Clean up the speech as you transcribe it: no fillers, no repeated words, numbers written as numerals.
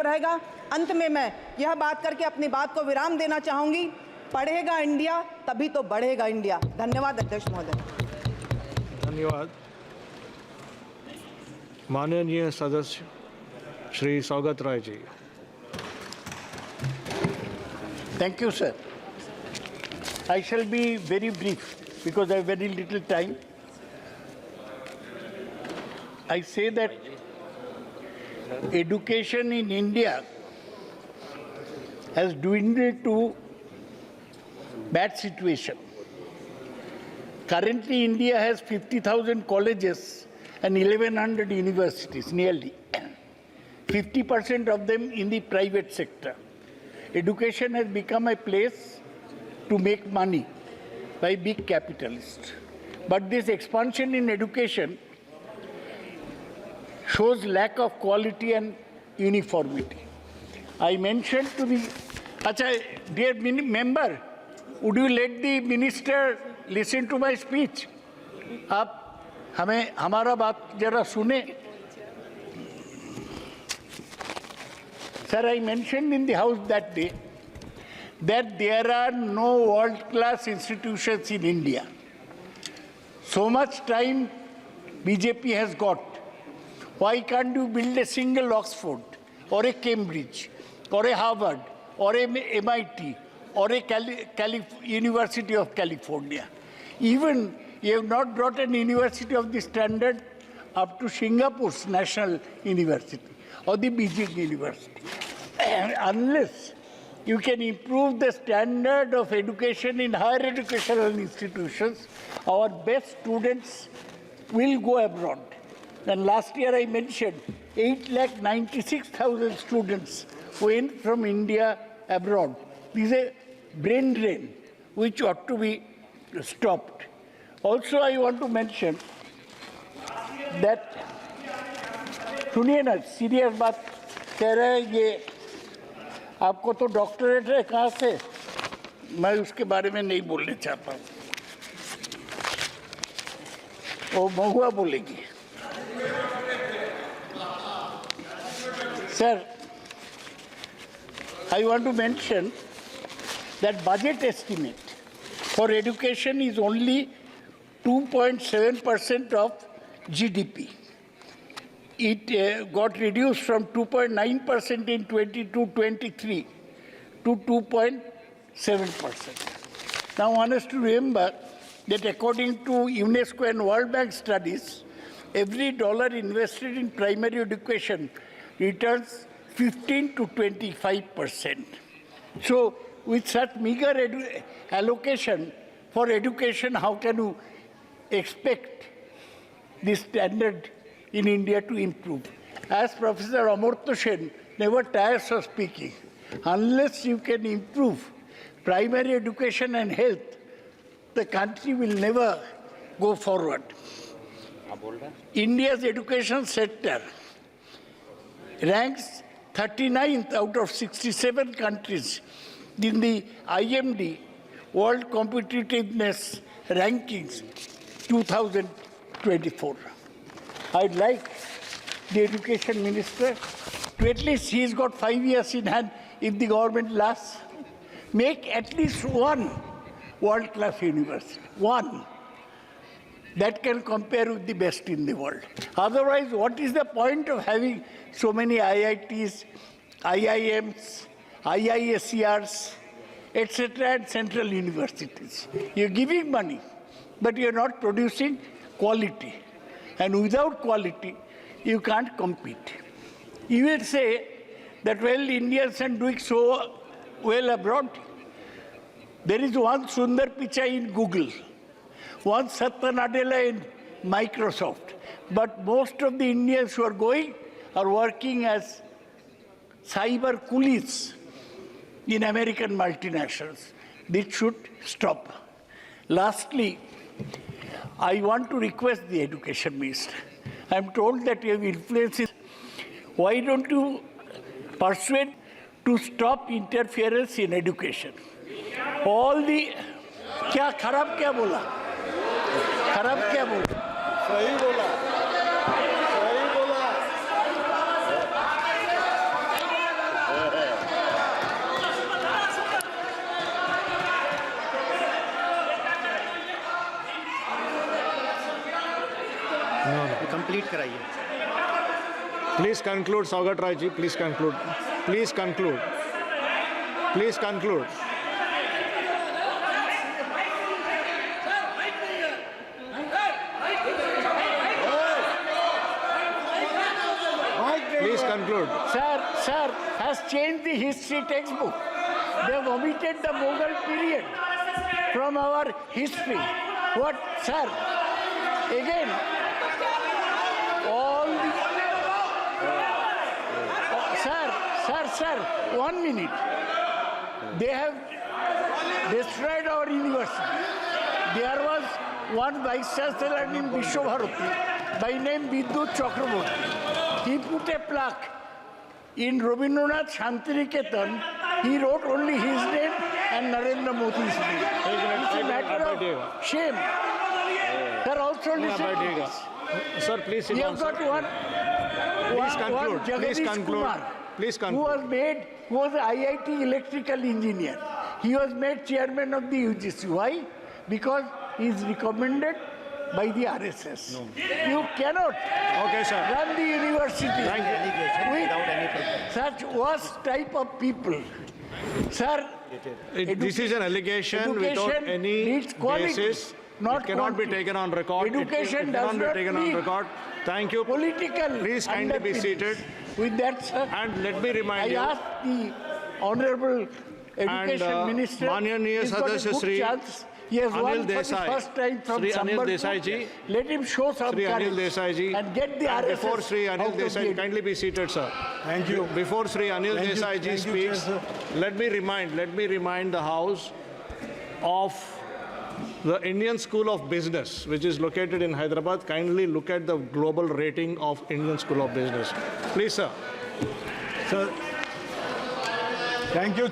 रहेगा। अंत में मैं यह बात करके अपनी बात को विराम देना चाहूंगी, पढ़ेगा इंडिया तभी तो बढ़ेगा इंडिया। धन्यवाद अध्यक्ष महोदय। धन्यवाद। माननीय सदस्य Shri Saugata Rai ji. Thank you, sir. I shall be very brief because I have very little time. I say that education in India has dwindled to bad situation. Currently, India has 50,000 colleges and 1,100 universities, nearly. 50% of them in the private sector. Education has become a place to make money by big capitalists. But this expansion in education shows lack of quality and uniformity. I mentioned to the, dear member, would you let the minister listen to my speech? आप हमें हमारा बात जरा सुने. Sir, I mentioned in the House that day that there are no world-class institutions in India. So much time BJP has got. Why can't you build a single Oxford or a Cambridge or a Harvard or a MIT or a University of California? Even you have not brought an university of this standard up to Singapore's National University or the Beijing University. Unless you can improve the standard of education in higher educational institutions, our best students will go abroad. And last year I mentioned 8,96,000 students went from India abroad. This is a brain drain which ought to be stopped. Also, I want to mention that सुनिए ना, serious बात कह रहे हैं, ये आपको तो doctorate है कहाँ से, मैं उसके बारे में नहीं बोलने चाहता हूँ, वो महुआ बोलेगी. Sir, I want to mention that budget estimate for education is only 2.7% of GDP. It got reduced from 2.9% in 22-23 to 2.7%. Now, one has to remember that according to UNESCO and World Bank studies, every dollar invested in primary education returns 15 to 25%. So, with such meager allocation for education, how can you expect the standard in India to improve? As Professor Amartya Sen never tires of speaking, unless you can improve primary education and health, the country will never go forward. India's education sector ranks 39th out of 67 countries in the IMD World Competitiveness Rankings 2024. I'd like the Education Minister to at least, he's got 5 years in hand, if the government lasts, make at least one world-class university, one that can compare with the best in the world. Otherwise, what is the point of having so many IITs, IIMs, IISERs, etc., and central universities? You're giving money, but you're not producing quality. And without quality, you can't compete. You will say that, well, Indians are doing so well abroad. There is one Sundar Pichai in Google, one Satya Nadella in Microsoft. But most of the Indians who are going are working as cyber coolies in American multinationals. This should stop. Lastly, I want to request the Education Minister. I am told that you have influences. Why don't you persuade to stop interference in education? All the क्या खराब क्या बोला? खराब क्या बोला? सही बोला. सही बोला. कंप्लीट कराइए। Please conclude, Saugat Rai ji. Please conclude. Please conclude. Please conclude. Please conclude. Sir, has changed the history textbook. They have omitted the Mughal period from our history. What, sir? Again, all the... Sir, 1 minute. They have destroyed our university. There was one vice chancellor named Vishwabharati by name Vidyut Chakraborty. He put a plaque in Rabindranath Shantiniketan. He wrote only his name and Narendra Modi's name. It's a matter of shame. Sir, also listen to this. Sir, please sit We down. have got Sir. one conclude. Please Jagadish conclude. Kumar, Please who conclude. was an IIT electrical engineer. He was made chairman of the UGC. Why? Because he is recommended by the RSS. No. You cannot Okay, sir. run the university Delegation with without any purpose. such worst type of people. Sir, This is an allegation without education any needs quality, basis. not It cannot be quantity. taken on record. Education it does cannot not be taken on need record. Thank you. political Please kindly be underpinnings. seated. With that, sir, And let me remind I you. ask the Honorable Education Minister, Manyanaya he's got a Sadasya good Shri chance. He has Anil won for the Desai. first time from Shri Anil Sambalpur. Desai ji. Let him show some Sri courage Anil Desai ji. and get the And RSS before Sri Anil out of Desai, the- kindly be seated, sir. Thank you. Before Sri Anil Thank you. Desai ji Thank you, Chair, speaks, sir. let me remind the House of the Indian School of Business, which is located in Hyderabad. Kindly look at the global rating of Indian School of Business. Please, sir. Sir, thank you,